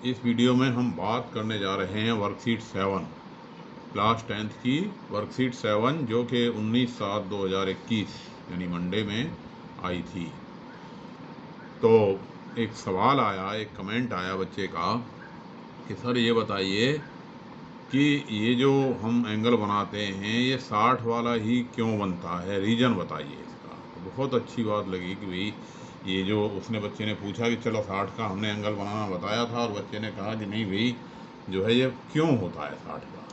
इस वीडियो में हम बात करने जा रहे हैं वर्कशीट 7 क्लास 10th की वर्कशीट 7 जो कि 19/7/2021 यानी मंडे में आई थी। तो एक सवाल आया, एक कमेंट आया बच्चे का कि सर ये बताइए कि ये जो हम एंगल बनाते हैं ये 60 वाला ही क्यों बनता है, रीज़न बताइए इसका। तो बहुत अच्छी बात लगी कि भाई ये जो उसने बच्चे ने पूछा कि चलो 60 का हमने एंगल बनाना बताया था और बच्चे ने कहा कि नहीं भाई जो है ये क्यों होता है 60 का।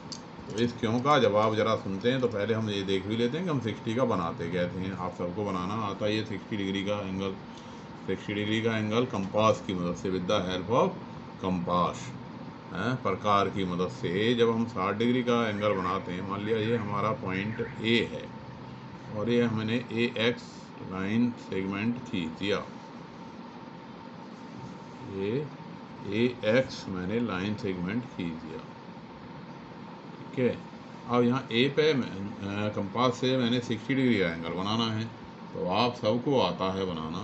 तो इस क्यों का जवाब ज़रा सुनते हैं। तो पहले हम ये देख भी लेते हैं कि हम 60 का बनाते कैसे हैं। आप सबको बनाना आता है ये 60 डिग्री का एंगल। 60 डिग्री का एंगल कंपास की मदद से, with the help of compass प्रकार की मदद से जब हम 60 डिग्री का एंगल बनाते हैं, मान लिया ये हमारा पॉइंट ए है और ये हमने ए एक्स लाइन सेगमेंट खींच दिया, ये ए एक्स मैंने लाइन सेगमेंट खींच दिया, ठीक है। अब यहाँ ए पे कंपास से मैंने 60 डिग्री का एंगल बनाना है। तो आप सबको आता है बनाना,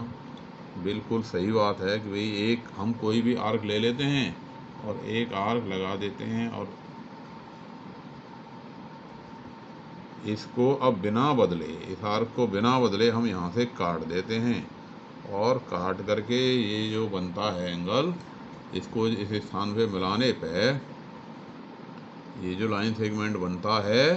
बिल्कुल सही बात है कि भाई एक हम कोई भी आर्क ले लेते हैं और एक आर्क लगा देते हैं और इसको अब बिना बदले, इस आर्क को बिना बदले हम यहाँ से काट देते हैं और काट करके ये जो बनता है एंगल, इसको इस स्थान पे मिलाने पे ये जो लाइन सेगमेंट बनता है,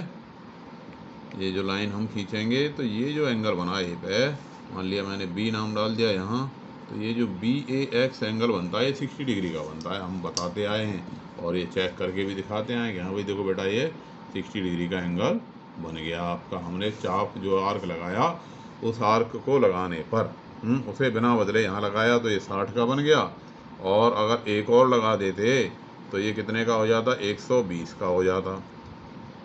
ये जो लाइन हम खींचेंगे तो ये जो एंगल बना ये पे, मान लिया मैंने बी नाम डाल दिया यहाँ, तो ये जो बी ए एक्स एंगल बनता है ये 60 डिग्री का बनता है। हम बताते आए हैं और ये चेक करके भी दिखाते आए कि हाँ भाई देखो बेटा ये 60 डिग्री का एंगल बन गया आपका। हमने चाप जो आर्क लगाया उस आर्क को लगाने पर उसे बिना बदले यहाँ लगाया तो ये 60 का बन गया, और अगर एक और लगा देते तो ये कितने का हो जाता, 120 का हो जाता।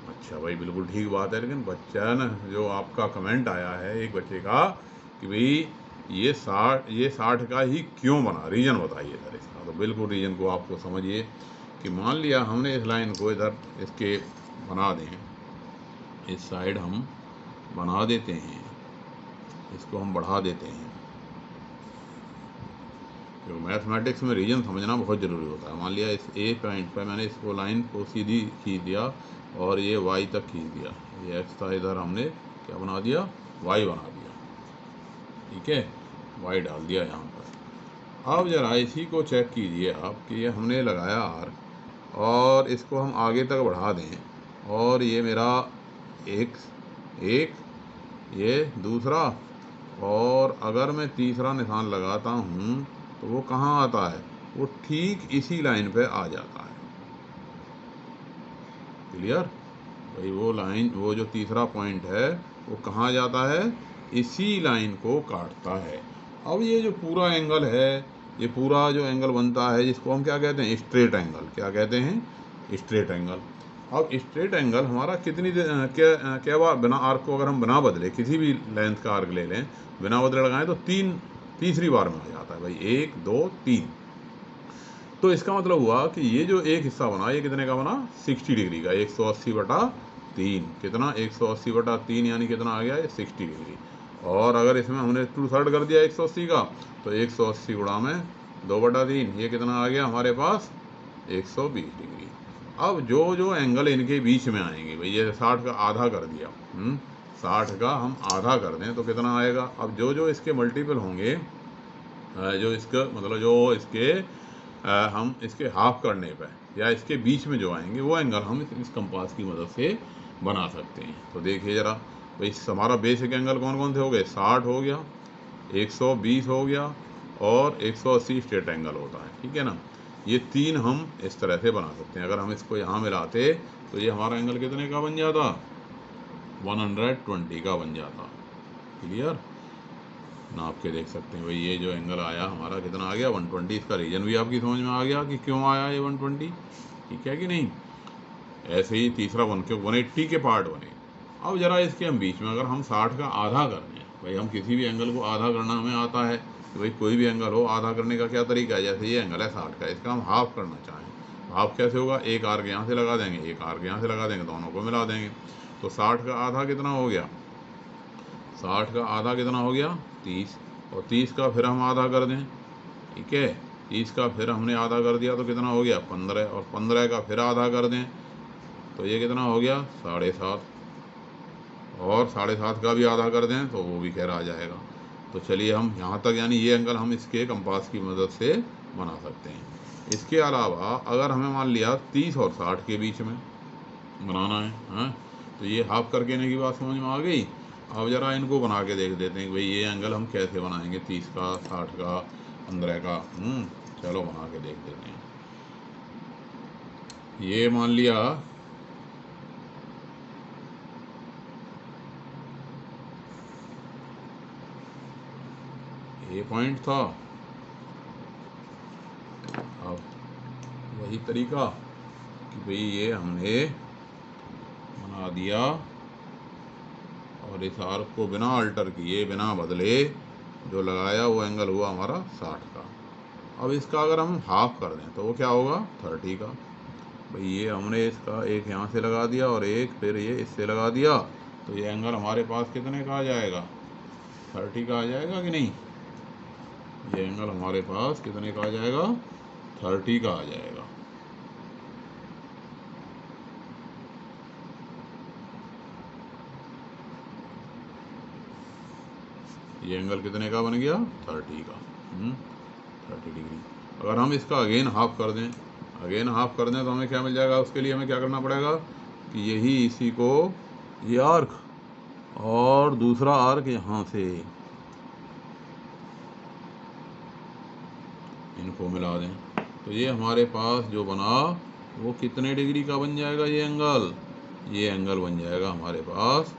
अच्छा भाई बिल्कुल ठीक बात है, लेकिन बच्चा ना जो आपका कमेंट आया है एक बच्चे का कि भाई ये 60 का ही क्यों बना, रीज़न बताइए सर इसका। तो बिल्कुल रीज़न को आपको समझिए कि मान लिया हमने इस लाइन को इधर इसके बना दें, इस साइड हम बना देते हैं, इसको हम बढ़ा देते हैं। तो मैथमेटिक्स में रीजन समझना बहुत ज़रूरी होता है। मान लिया इस ए पॉइंट पर मैंने इसको लाइन को सीधी खींच दिया और ये वाई तक खींच दिया, ये एक्स था, इधर हमने क्या बना दिया, वाई बना दिया, ठीक है, वाई डाल दिया यहाँ पर। अब जरा इसी को चेक कीजिए आप कि ये हमने लगाया आर और इसको हम आगे तक बढ़ा दें और ये मेरा एक ये दूसरा, और अगर मैं तीसरा निशान लगाता हूँ तो वो कहाँ आता है, वो ठीक इसी लाइन पे आ जाता है। क्लियर भाई, वो लाइन, वो जो तीसरा पॉइंट है वो कहाँ जाता है, इसी लाइन को काटता है। अब ये जो पूरा एंगल है, ये पूरा जो एंगल बनता है जिसको हम क्या कहते हैं, स्ट्रेट एंगल। क्या कहते हैं, स्ट्रेट एंगल। अब स्ट्रेट एंगल हमारा क्या बार बिना आर्क को अगर हम बिना बदले किसी भी लेंथ का आर्क ले लें, बिना बदले लगाएं तो तीसरी बार में आ जाता है भाई, 1 2 3। तो इसका मतलब हुआ कि ये जो एक हिस्सा बना ये कितने का बना, 60 डिग्री का, 180/3। कितना, 180/3 यानी कितना आ गया, ये 60 डिग्री। और अगर इसमें हमने 2/3 कर दिया 180 का, तो 180 गुणा में 2/3, ये कितना आ गया हमारे पास, 120 डिग्री। अब जो जो एंगल इनके बीच में आएंगे भाई, ये 60 का आधा कर दिया, 60 का हम आधा कर दें तो कितना आएगा। अब जो जो इसके मल्टीपल होंगे, जो इसका मतलब जो इसके हम इसके हाफ करने पर या इसके बीच में जो आएंगे वो एंगल हम इस कंपास की मदद से बना सकते हैं। तो देखिए ज़रा भाई, हमारा बेसिक एंगल कौन कौन से हो गए, 60 हो गया, 120 हो गया और 180 स्ट्रेट एंगल होता है, ठीक है ना। ये तीन हम इस तरह से बना सकते हैं। अगर हम इसको यहाँ मिलाते तो ये हमारा एंगल कितने का बन जाता, 120 का बन जाता। क्लियर, नाप के देख सकते हैं भाई, ये जो एंगल आया हमारा कितना आ गया, 120। इसका रीजन भी आपकी समझ में आ गया कि क्यों आया ये 120, ठीक है कि नहीं। ऐसे ही तीसरा 180 के पार्ट बने। अब जरा इसके हम बीच में अगर हम 60 का आधा कर दें, भाई हम किसी भी एंगल को आधा करना हमें आता है कि भाई कोई भी एंगल हो आधा करने का क्या तरीका है। जैसे ये एंगल है 60 का, इसका हम हाफ करना चाहें, हाफ कैसे होगा, एक आर्क यहाँ से लगा देंगे, एक आर्क यहाँ से लगा देंगे, दोनों को मिला देंगे। तो 60 का आधा कितना हो गया, 60 का आधा कितना हो गया, 30, और 30 का फिर हम आधा कर दें, ठीक है, 30 का फिर हमने आधा कर दिया तो कितना हो गया 15, और 15 का फिर आधा कर दें तो ये कितना हो गया 7.5, और 7.5 का भी आधा कर दें तो वो भी खैर आ जाएगा। तो चलिए हम यहाँ तक, यानी ये एंगल हम इसके कंपास की मदद से बना सकते हैं। इसके अलावा अगर हमें मान लिया 30 और 60 के बीच में बनाना है, हाँ, तो ये हाफ करके की बात समझ में आ गई। अब ज़रा इनको बना के देख देते हैं कि भाई ये एंगल हम कैसे बनाएंगे, 30 का, 60 का, 15 का। चलो बना के देख देते हैं। ये मान लिया ये पॉइंट था। अब वही तरीका कि भाई ये हमने बना दिया और इस आर्क को बिना अल्टर किए, बिना बदले जो लगाया वो एंगल हुआ हमारा 60 का। अब इसका अगर हम हाफ कर दें तो वो क्या होगा 30 का। भाई ये हमने इसका एक यहाँ से लगा दिया और एक फिर ये इससे लगा दिया, तो ये एंगल हमारे पास कितने का आ जाएगा 30 का आ जाएगा कि नहीं। ये एंगल हमारे पास कितने का आ जाएगा 30 का आ जाएगा। ये एंगल कितने का बन गया 30 का, 30 डिग्री। अगर हम इसका अगेन हाफ कर दें, तो हमें क्या मिल जाएगा। उसके लिए हमें क्या करना पड़ेगा कि यही इसी को ये आर्क और दूसरा आर्क यहाँ से इनको मिला दें, तो ये हमारे पास जो बना वो कितने डिग्री का बन जाएगा। ये एंगल बन जाएगा हमारे पास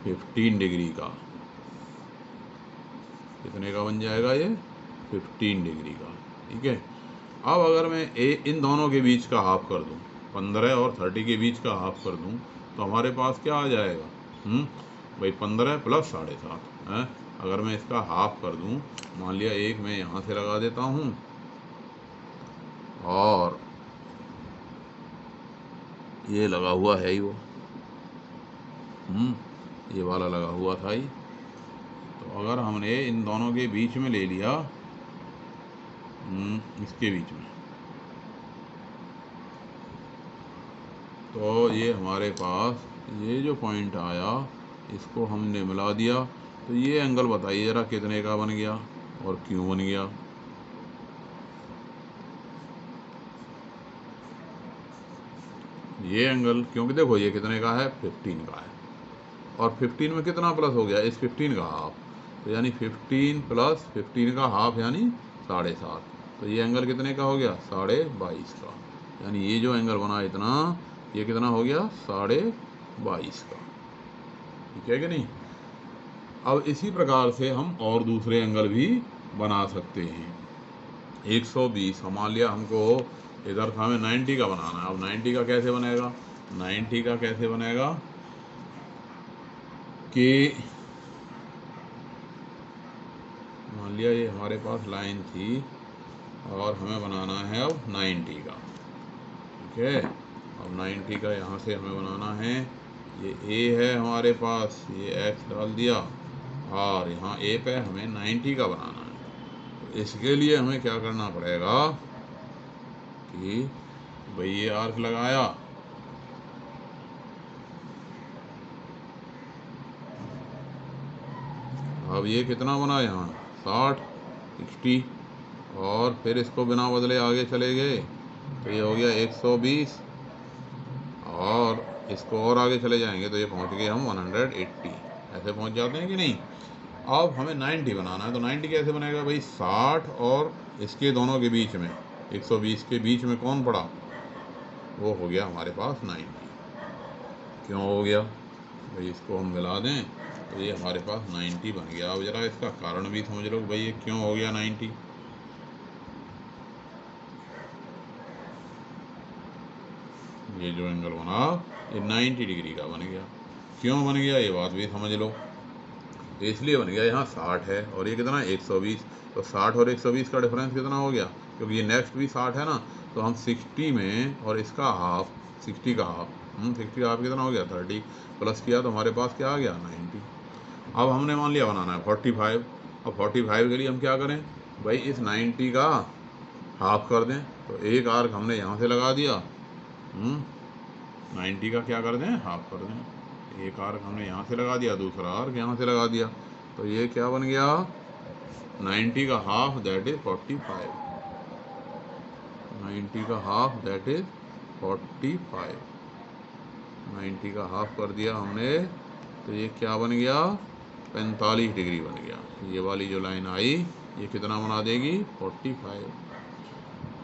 15 डिग्री का। कितने का बन जाएगा ये 15 डिग्री का। ठीक है। अब अगर मैं इन दोनों के बीच का हाफ कर दूं, 15 और 30 के बीच का हाफ कर दूं, तो हमारे पास क्या आ जाएगा भाई 15 प्लस 7.5 है। अगर मैं इसका हाफ कर दूं, मान लिया एक मैं यहाँ से लगा देता हूँ और ये लगा हुआ है ही वो, ये वाला लगा हुआ था ही। तो अगर हमने इन दोनों के बीच में ले लिया, इसके बीच में, तो ये हमारे पास ये जो पॉइंट आया इसको हमने मिला दिया। तो ये एंगल बताइए ज़रा कितने का बन गया और क्यों बन गया। ये एंगल, क्योंकि देखो ये कितने का है 15 का है, और 15 में कितना प्लस हो गया इस 15 का हाफ, तो यानी 15 प्लस 15 का हाफ यानी 7.5। तो ये एंगल कितने का हो गया 22.5 का। यानी ये जो एंगल बना इतना, ये कितना हो गया 22.5 का। ठीक है कि नहीं। अब इसी प्रकार से हम और दूसरे एंगल भी बना सकते हैं। 120 मान लिया हमको इधर था हमें 90 का बनाना है। अब 90 का कैसे बनेगा, 90 का कैसे बनेगा कि मान लिया ये हमारे पास लाइन थी और हमें बनाना है अब 90 का। ठीक है। अब 90 का यहाँ से हमें बनाना है। ये ए है हमारे पास, ये एक्स डाल दिया और यहाँ ए पे हमें 90 का बनाना है। तो इसके लिए हमें क्या करना पड़ेगा कि भाई ये आर्क लगाया, अब ये कितना बना यहाँ 60 और फिर इसको बिना बदले आगे चले गए तो ये हो गया 120 और इसको और आगे चले जाएंगे तो ये पहुँच गए हम 180। ऐसे पहुँच जाते हैं कि नहीं। अब हमें 90 बनाना है, तो 90 कैसे बनेगा भाई 60 और इसके दोनों के बीच में 120 के बीच में कौन पड़ा, वो हो गया हमारे पास 90। क्यों हो गया भाई, इसको हम मिला दें तो ये हमारे पास 90 बन गया। अब ज़रा इसका कारण भी समझ लो भाई ये क्यों हो गया 90। ये जो एंगल बना ये 90 डिग्री का बन गया। क्यों बन गया ये बात भी समझ लो। तो इसलिए बन गया, यहाँ 60 है और ये कितना 120, तो 60 और 120 का डिफरेंस कितना हो गया, क्योंकि ये नेक्स्ट भी 60 है ना, तो हम 60 में और इसका हाफ 60 का हाफ 60 का हाफ कितना हो गया 30 प्लस किया तो हमारे पास क्या आ गया 90। अब हमने मान लिया बनाना है 45। अब 45 के लिए हम क्या करें भाई, इस 90 का हाफ कर दें, तो एक आर्क हमने यहाँ से लगा दिया, 90 का क्या कर दें, हाफ कर दें। एक आर्क हमने यहाँ से लगा दिया, दूसरा आर्क यहाँ से लगा दिया, तो ये क्या बन गया, 90 का हाफ दैट इज 45। 90 का हाफ दैट इज 45। 90 का हाफ कर दिया हमने, तो ये क्या बन गया, 45 डिग्री बन गया। ये वाली जो लाइन आई ये कितना बना देगी, 45।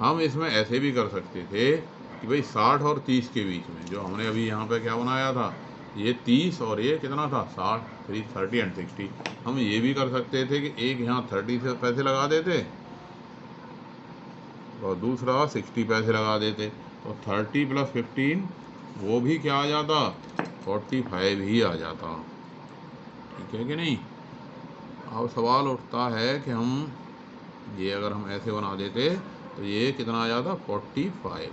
हम इसमें ऐसे भी कर सकते थे कि भाई 60 और 30 के बीच में, जो हमने अभी यहाँ पे क्या बनाया था, ये 30 और ये कितना था, 60, 30 एंड 60। हम ये भी कर सकते थे कि एक यहाँ 30 से पैसे लगा देते और दूसरा 60 पैसे लगा देते, तो 30 + 15 वो भी क्या आ जाता, 45 ही आ जाता। ठीक है कि नहीं। अब सवाल उठता है कि हम ये अगर हम ऐसे बना देते तो ये कितना आ जाता, 45।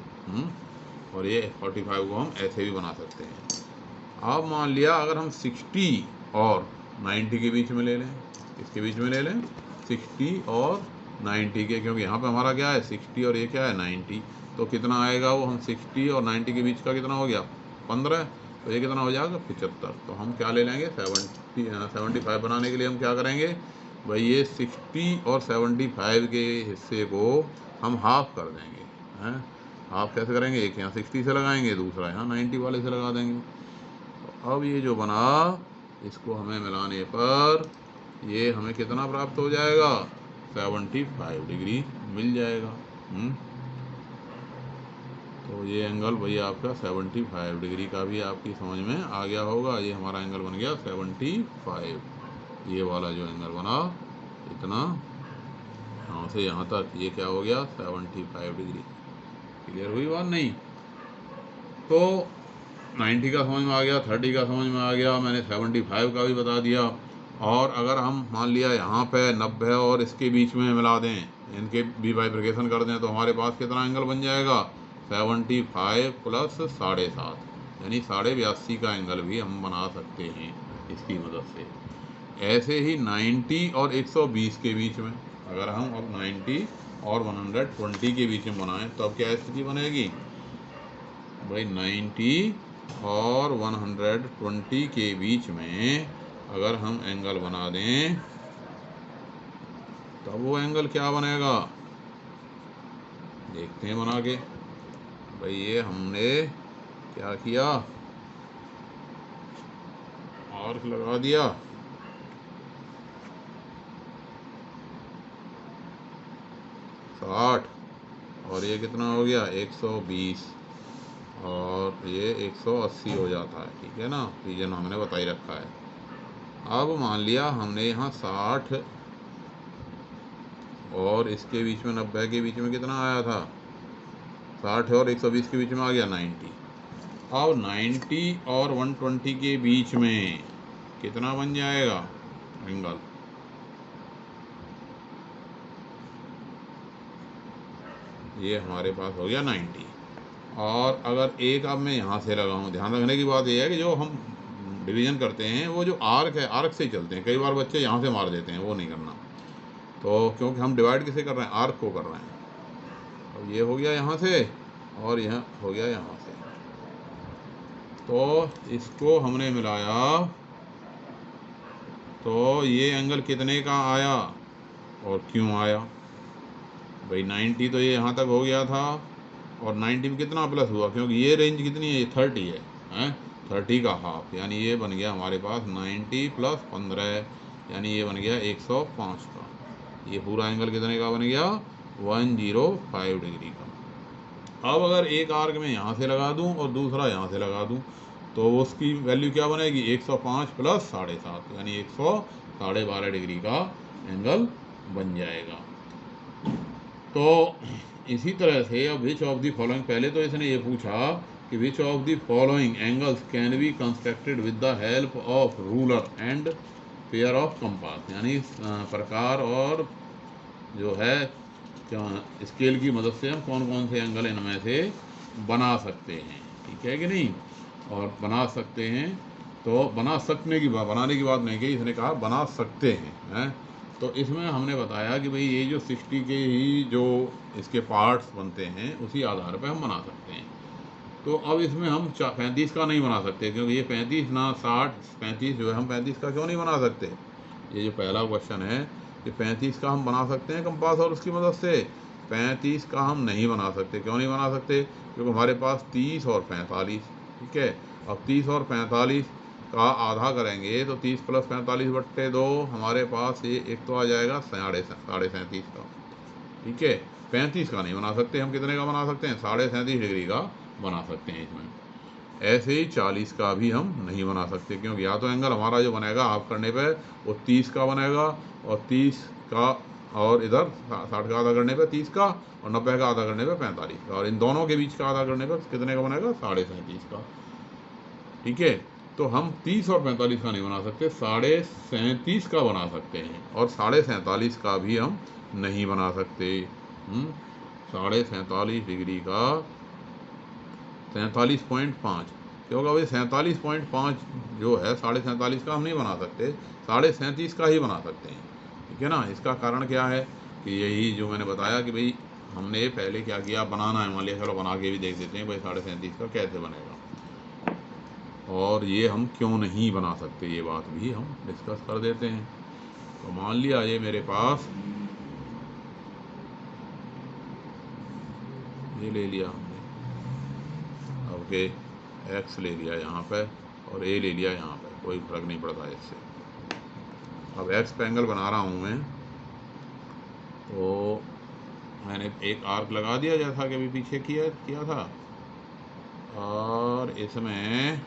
और ये 45 को हम ऐसे भी बना सकते हैं। अब मान लिया अगर हम 60 और 90 के बीच में ले लें, इसके बीच में ले लें 60 और 90 के, क्योंकि यहाँ पे हमारा क्या है 60 और ये क्या है 90, तो कितना आएगा वो, हम 60 और 90 के बीच का कितना हो गया 15, तो ये कितना हो जाएगा 75। तो हम क्या ले लेंगे 75 बनाने के लिए हम क्या करेंगे भाई, ये 60 और 75 के हिस्से को हम हाफ कर देंगे, हैं। हाफ कैसे करेंगे, एक यहाँ 60 से लगाएंगे, दूसरा यहाँ 90 वाले से लगा देंगे। तो अब ये जो बना, इसको हमें मिलाने पर ये हमें कितना प्राप्त हो जाएगा, 75 डिग्री मिल जाएगा। तो ये एंगल भाई आपका 75 डिग्री का भी आपकी समझ में आ गया होगा। ये हमारा एंगल बन गया 75। ये वाला जो एंगल बना इतना, यहाँ से यहाँ तक ये क्या हो गया 75 डिग्री। क्लियर हुई बात नहीं। तो 90 का समझ में आ गया, 30 का समझ में आ गया, मैंने 75 का भी बता दिया। और अगर हम मान लिया यहाँ पे 90 और इसके बीच में मिला दें, इनके भी बाइफरकेशन कर दें, तो हमारे पास कितना एंगल बन जाएगा 75 + 7.5, यानी 82.5 का एंगल भी हम बना सकते हैं इसकी मदद से। ऐसे ही 90 और 120 के बीच में अगर हम अब 90 और 120 के बीच में बनाएं तो अब क्या स्थिति बनेगी भाई, 90 और 120 के बीच में अगर हम एंगल बना दें तो वो एंगल क्या बनेगा, देखते हैं बना के। भाई ये हमने क्या किया, आर्क लगा दिया, और ये कितना हो गया 120 और ये 180 हो जाता है। ठीक है ना, रीजन हमने बताई रखा है। अब मान लिया हमने यहाँ 60 और इसके बीच में 90 के बीच में कितना आया था, 60 और 120 के बीच में आ गया 90। अब 90 और 120 के बीच में कितना बन जाएगा एंगल, ये हमारे पास हो गया 90। और अगर एक अब मैं यहाँ से लगाऊँ, ध्यान रखने की बात यह है कि जो हम डिवीजन करते हैं वो जो आर्क है आर्क से ही चलते हैं। कई बार बच्चे यहाँ से मार देते हैं, वो नहीं करना। तो क्योंकि हम डिवाइड किसे कर रहे हैं, आर्क को कर रहे हैं। अब ये हो गया यहाँ से और यह हो गया यहाँ से, तो इसको हमने मिलाया तो ये एंगल कितने का आया और क्यों आया भाई, 90 तो ये यहाँ तक हो गया था और 90 में कितना प्लस हुआ, क्योंकि ये रेंज कितनी है, ये 30 है 30 का हाफ, यानी ये बन गया हमारे पास 90 + 15, यानी ये बन गया 105 का। ये पूरा एंगल कितने का बन गया 105 डिग्री का। अब अगर एक आर्क में यहाँ से लगा दूँ और दूसरा यहाँ से लगा दूँ तो उसकी वैल्यू क्या बनेगी 105 + 7.5, यानी 112.5 डिग्री का एंगल बन जाएगा। तो इसी तरह से अब विच ऑफ द फॉलोइंग, पहले तो इसने ये पूछा कि which of the following angles can be constructed with the help of ruler and pair of compass, यानी प्रकार और जो है स्केल की मदद से हम कौन कौन से एंगल इनमें से बना सकते हैं। ठीक है कि नहीं, और बना सकते हैं तो बना सकने की बात, बनाने की बात नहीं कही, इसने कहा बना सकते हैं। तो इसमें हमने बताया कि भाई ये जो 60 के ही जो इसके पार्ट्स बनते हैं उसी आधार पर हम बना सकते हैं। तो अब इसमें हम 35 का नहीं बना सकते, क्योंकि ये 35 ना 60 35 जो है, हम 35 का क्यों नहीं बना सकते। ये जो पहला क्वेश्चन है कि 35 का हम बना सकते हैं कंपास और उसकी मदद से, 35 का हम नहीं बना सकते। क्यों नहीं बना सकते, क्योंकि हमारे पास 30 और 45, ठीक है। अब 30 और 45 का आधा करेंगे तो 30 + 45/2 हमारे पास ये एक तो आ जाएगा 37.5 का, ठीक है। 35 का नहीं बना सकते हम, कितने का बना सकते हैं, 37.5 डिग्री का बना सकते हैं इसमें। ऐसे ही 40 का भी हम नहीं बना सकते, क्योंकि या तो एंगल हमारा जो बनेगा हाफ करने पे वो 30 का बनेगा, और 30 का, और इधर 60 का आधा करने पे 30 का, और 90 का आधा करने पे 45 का, और इन दोनों के बीच का आधा करने पे कितने का बनेगा, 37.5 का, ठीक है। तो हम 30 और 45 का नहीं बना सकते, 37.5 का बना सकते हैं, और 47.5 का भी हम नहीं बना सकते। 47.5 डिग्री का 47.5, क्योंकि भाई 47.5 जो है 47.5 का हम नहीं बना सकते, 37.5 का ही बना सकते हैं, ठीक है ना। इसका कारण क्या है कि यही जो मैंने बताया कि भाई हमने पहले क्या किया, बनाना है, मान लिया चलो बना के भी देख देते हैं भाई 37.5 का कैसे बनेगा, और ये हम क्यों नहीं बना सकते ये बात भी हम डिस्कस कर देते हैं। तो मान लिया ये मेरे पास ये ले लिया हमने, अब एक्स ले लिया यहाँ पे और ए ले लिया यहाँ पे, कोई फर्क नहीं पड़ता इससे। अब एक्स पे एंगल बना रहा हूँ मैं, तो मैंने एक आर्क लगा दिया जैसा कि अभी पीछे किया था, और इसमें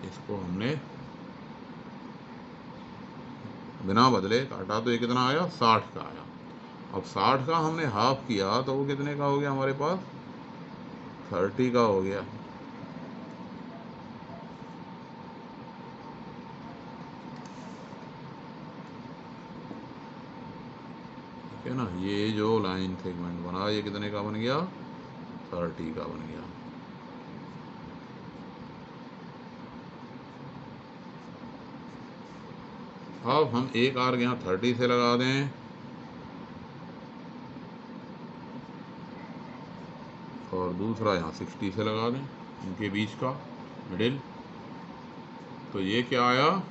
इसको हमने बिना बदले काटा, तो ये कितना आया, 60 का आया। अब 60 का हमने हाफ किया तो वो कितने का हो गया हमारे पास, 30 का हो गया, ठीक है ना। ये जो लाइन सेगमेंट बना ये कितने का बन गया, 30 का बन गया। अब हम एक आर्क यहाँ 30 से लगा दें, और दूसरा यहाँ 60 से लगा दें, इनके बीच का मिडिल। तो ये क्या आया,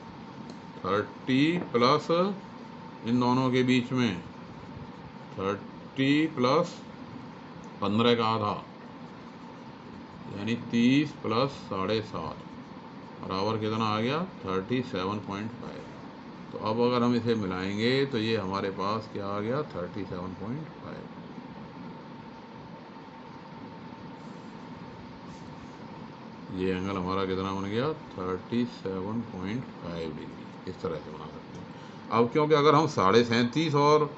30 प्लस इन दोनों के बीच में 30 प्लस 15 का आधा, यानी 30 प्लस 7.5 बराबर कितना आ गया, 37.5। तो अब अगर हम इसे मिलाएंगे तो ये हमारे पास क्या आ गया, 37.5। ये एंगल हमारा कितना बन गया, 37.5 डिग्री। इस तरह से बना सकते हैं। अब क्योंकि अगर हम 37.5 और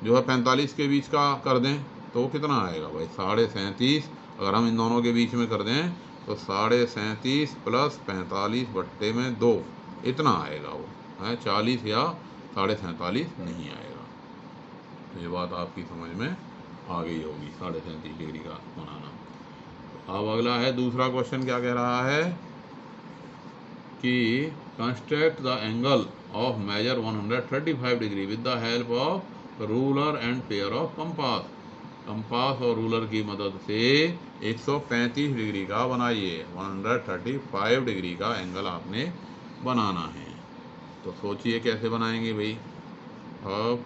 जो है 45 के बीच का कर दें तो कितना आएगा भाई, 37.5 अगर हम इन दोनों के बीच में कर दें तो 37.5 प्लस 45/2 इतना आएगा, वो है 40 या 47.5 नहीं आएगा। तो ये बात आपकी समझ में आ गई होगी, 37.5 डिग्री का बनाना। अब अगला है दूसरा क्वेश्चन, क्या कह रहा है कि construct the angle of measure 135 degree with the help of ruler and pair of compass. Compass और रूलर की मदद से 135 डिग्री का बनाइए, 135 डिग्री का एंगल आपने बनाना है। तो सोचिए कैसे बनाएंगे भाई। अब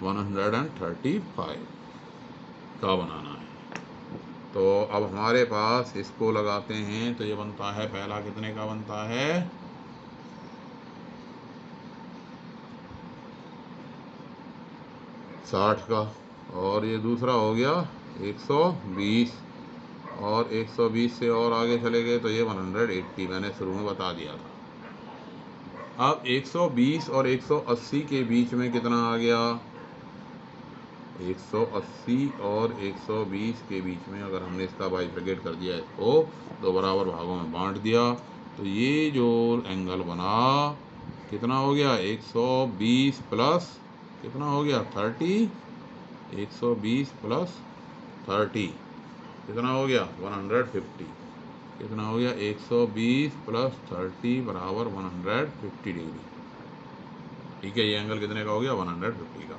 135 का बनाना है, तो अब हमारे पास इसको लगाते हैं, तो ये बनता है, पहला कितने का बनता है, 60 का, और ये दूसरा हो गया 120, और 120 से और आगे चले गए तो ये 180, मैंने शुरू में बता दिया था। अब 120 और 180 के बीच में कितना आ गया, 180 और 120 के बीच में अगर हमने इसका बाइफरकेट कर दिया, इसको दो बराबर भागों में बांट दिया, तो ये जो एंगल बना कितना हो गया, 120 प्लस कितना हो गया, 30, 120 प्लस 30 कितना हो गया, 150, कितना हो गया, 120 प्लस 30 बराबर 150 डिग्री। ठीक है, ये एंगल कितने का हो गया 150 का।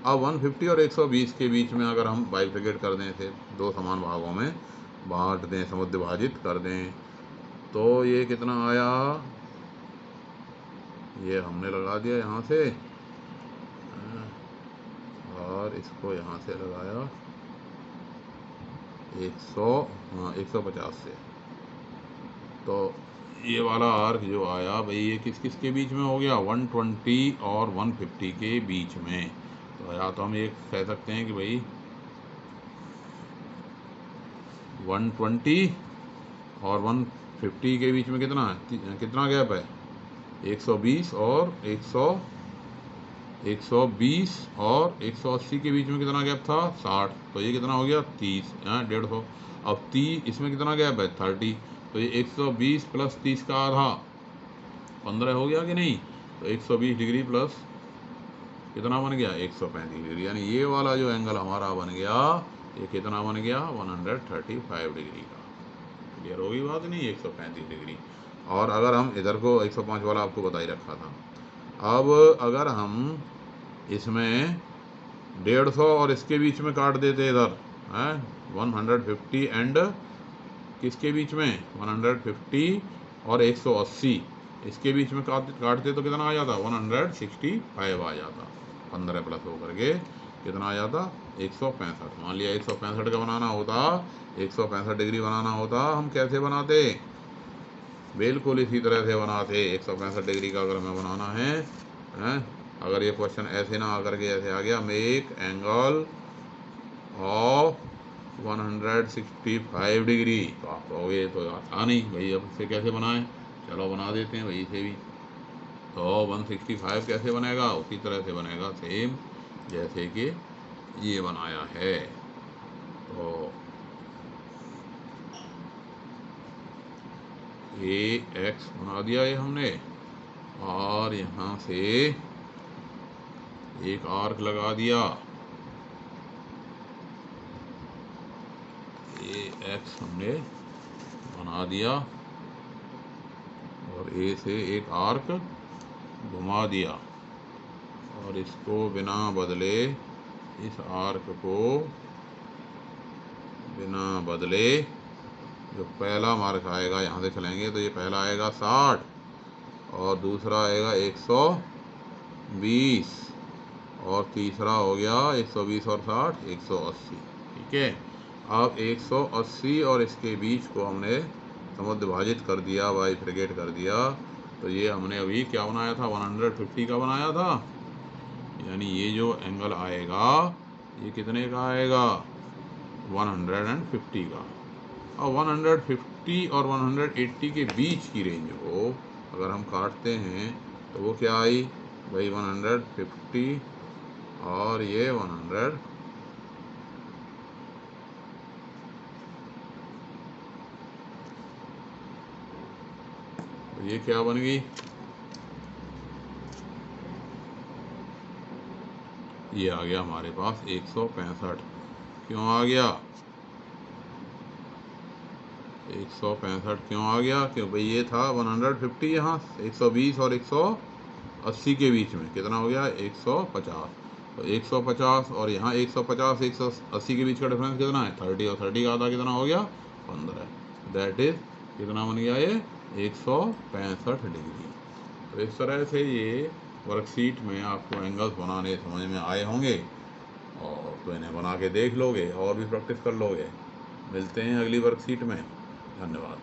अब 150 और 120 के बीच में अगर हम बाइफिकेट कर दें, इसे दो समान भागों में बांट दें, समुद्विभाजित कर दें, तो ये कितना आया, ये हमने लगा दिया यहाँ से और इसको यहाँ से लगाया 150 से। तो ये वाला आर्क जो आया भाई, ये किस किस के बीच में हो गया, 120 और 150 के बीच में। तो या तो हम ये कह सकते हैं कि भाई 120 और 150 के बीच में कितना है, कितना गैप है, 120 और 120 और 180 के बीच में कितना गैप था, 60। तो ये कितना हो गया 30, 150। अब 30, इसमें कितना गैप है 30। तो ये 120 प्लस 30 का आधा 15 हो गया कि नहीं। तो 120 डिग्री प्लस कितना बन गया 135 डिग्री, यानी ये वाला जो एंगल हमारा बन गया, ये कितना बन गया 135 डिग्री का। क्लियर होगी बात नहीं, 135 डिग्री। और अगर हम इधर को 105 वाला आपको बता ही रखा था। अब अगर हम इसमें 150 और इसके बीच में काट देते इधर है 150 एंड किसके बीच में 150 और 180 इसके बीच में काटते तो कितना आ जाता 165 आ जाता, 15 प्लस होकर के कितना आ जाता 165। मान लिया 165 का बनाना होता, 165 डिग्री बनाना होता, हम कैसे बनाते, बिल्कुल इसी तरह से बनाते। 165 डिग्री का अगर हमें बनाना है, अगर ये क्वेश्चन ऐसे ना आकर के ऐसे आ गया, मेक एंगल ऑफ 165 डिग्री, तो आप कहोगे तो आसान ही भाई, अब इसे कैसे बनाएं, चलो बना देते हैं भाई इसे भी। तो 165 कैसे बनेगा, उसी तरह से बनेगा सेम जैसे कि ये बनाया है। तो ये एक्स बना दिया ये हमने, और यहाँ से एक आर्क लगा दिया, ये एक्स हमने बना दिया, और ए से एक आर्क घुमा दिया, और इसको बिना बदले, इस आर्क को बिना बदले जो पहला मार्क आएगा, यहाँ से चलेंगे तो ये पहला आएगा 60 और दूसरा आएगा 120 और तीसरा हो गया 120 और 60 180। ठीक है, अब 180 और इसके बीच को हमने समुद्विभाजित कर दिया, बाइफरकेट कर दिया, तो ये हमने अभी क्या बनाया था 150 का बनाया था, यानी ये जो एंगल आएगा ये कितने का आएगा 150 का। और 150 और 180 के बीच की रेंज को अगर हम काटते हैं तो वो क्या आई भाई 150 और ये 100, तो ये क्या बन गई, ये आ गया हमारे पास 165। क्यों आ गया 165 क्यों आ गया, क्यों भाई ये था 150, यहाँ 120 और 180 के बीच में कितना हो गया 150। तो 150 और यहाँ 150 180 के बीच का डिफरेंस कितना है 30, और 30 का आधा कितना हो गया 15, दैट इज कितना बन गया ये 165 डिग्री। तो इस तरह से ये वर्कशीट में आपको एंगल्स बनाने समझ में आए होंगे, और तो इन्हें बना के देख लोगे और भी प्रैक्टिस कर लोगे। मिलते हैं अगली वर्कशीट में, धन्यवाद।